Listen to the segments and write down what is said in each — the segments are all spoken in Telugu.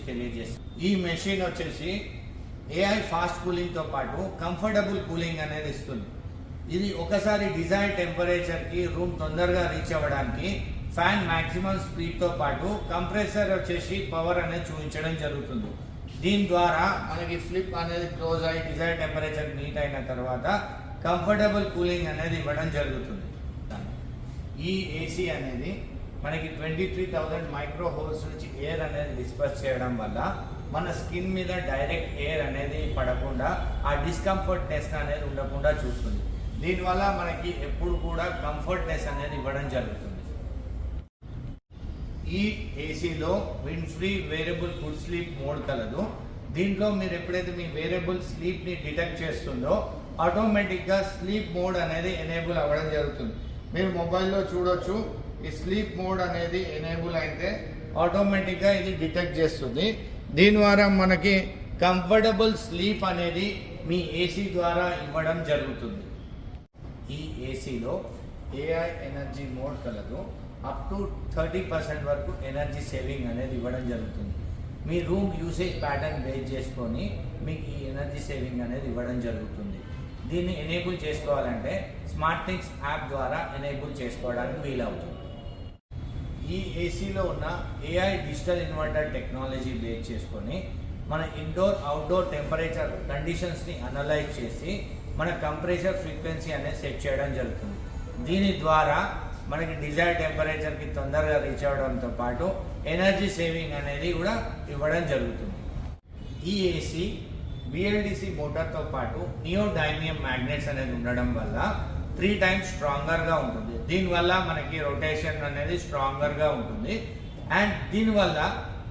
తెలియజేస్తుంది. ఈ మెషిన్ వచ్చేసి AI ఫాస్ట్ కూలింగ్తో పాటు కంఫర్టబుల్ కూలింగ్ అనేది ఇస్తుంది. ఇది ఒకసారి డిజైర్డ్ టెంపరేచర్కి రూమ్ తొందరగా రీచ్ అవ్వడానికి ఫ్యాన్ మ్యాక్సిమం స్పీడ్తో పాటు కంప్రెసర్ వచ్చేసి పవర్ అనేది చూపించడం జరుగుతుంది. దీని ద్వారా మనకి ఫ్లిప్ అనేది క్లోజ్ అయ్యి డిజైర్డ్ టెంపరేచర్ మీట్ అయిన తర్వాత కంఫర్టబుల్ కూలింగ్ అనేది ఇవ్వడం జరుగుతుంది. ఈ ఏసీ అనేది మనకి 23,000 మైక్రో హోల్స్ నుంచి ఎయిర్ అనేది డిస్పర్స్ చేయడం వల్ల మన స్కిన్ మీద డైరెక్ట్ ఎయిర్ అనేది పడకుండా ఆ డిస్కంఫర్ట్నెస్ అనేది ఉండకుండా చూస్తుంది. దీనివల్ల మనకి ఎప్పుడు కూడా కంఫర్ట్నెస్ అనేది ఇవ్వడం జరుగుతుంది. ఈ ఏసీలో wind free variable food sleep mode కలదు. దీంట్లో మీరు ఎప్పుడైతే మీ వేరియబుల్ స్లీప్ని డిటెక్ట్ చేస్తుందో ఆటోమేటిక్గా స్లీప్ మోడ్ అనేది ఎనేబుల్ అవ్వడం జరుగుతుంది. మీరు మొబైల్లో చూడొచ్చు, ఈ స్లీప్ మోడ్ అనేది ఎనేబుల్ అయితే ఆటోమేటిక్గా ఇది డిటెక్ట్ చేస్తుంది. దీని ద్వారా మనకి కంఫర్టబుల్ స్లీప్ అనేది మీ ఏసీ ద్వారా ఇవ్వడం జరుగుతుంది. ఈ ఏసీలో AI ఎనర్జీ మోడ్ కలదు. అప్ టు 30% వరకు ఎనర్జీ సేవింగ్ అనేది ఇవ్వడం జరుగుతుంది. మీ రూమ్ యూసేజ్ ప్యాటర్న్ బేస్ చేసుకొని మీకు ఈ ఎనర్జీ సేవింగ్ అనేది ఇవ్వడం జరుగుతుంది. దీన్ని ఎనేబుల్ చేసుకోవాలంటే స్మార్ట్ థింగ్స్ యాప్ ద్వారా ఎనేబుల్ చేసుకోవడానికి వీలవుతుంది. ఈ ఏసీలో ఉన్న AI digital inverter technology base చేసుకొని మన ఇండోర్ అవుట్డోర్ టెంపరేచర్ కండిషన్స్ని అనలైజ్ చేసి మన కంప్రెసర్ ఫ్రీక్వెన్సీ అనేది సెట్ చేయడం జరుగుతుంది. దీని ద్వారా మనకి డిజైర్డ్ టెంపరేచర్కి తొందరగా రీచ్ అవ్వడంతో పాటు ఎనర్జీ సేవింగ్ అనేది కూడా ఇవ్వడం జరుగుతుంది. ఈ ఏసీ BLDC మోటార్తో పాటు నియోడైమియం మ్యాగ్నెట్స్ అనేది ఉండడం వల్ల 3 times స్ట్రాంగర్గా ఉంటుంది. దీనివల్ల మనకి రొటేషన్ అనేది స్ట్రాంగర్గా ఉంటుంది. అండ్ దీనివల్ల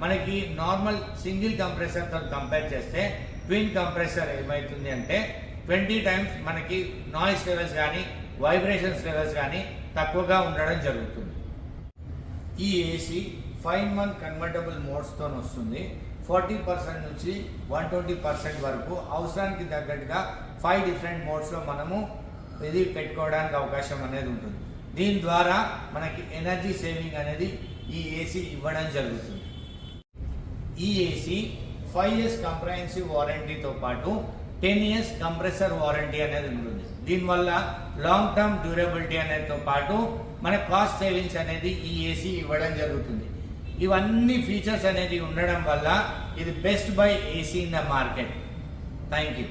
మనకి నార్మల్ సింగిల్ కంప్రెసర్తో కంపేర్ చేస్తే ట్విన్ కంప్రెసర్ ఏమవుతుంది అంటే 20 times మనకి నాయిస్ లెవెల్స్ కానీ వైబ్రేషన్స్ లెవెల్స్ కానీ తక్కువగా ఉండడం జరుగుతుంది. ఈ ఏసీ 5-month కన్వర్టబుల్ మోడ్స్తో వస్తుంది. 40% నుంచి 120% వరకు అవసరానికి తగ్గట్టుగా 5 different మోడ్స్లో మనము ఇది పెట్టుకోవడానికి అవకాశం అనేది ఉంటుంది. దీని ద్వారా మనకి ఎనర్జీ సేవింగ్ అనేది ఈ ఏసీ ఇవ్వడం జరుగుతుంది. ఈ ఏసీ 5 years కంప్రహెన్సివ్ వారంటీతో పాటు 10 years కంప్రెసర్ వారంటీ అనేది ఉంటుంది. దీనివల్ల లాంగ్ టర్మ్ డ్యూరబిలిటీ అనేదితో పాటు మన కాస్ట్ సేవింగ్స్ అనేది ఈ ఏసీ ఇవ్వడం జరుగుతుంది. ఇవన్నీ ఫీచర్స్ అనేది ఉండడం వల్ల ఇది best by AC in the market. Thank you.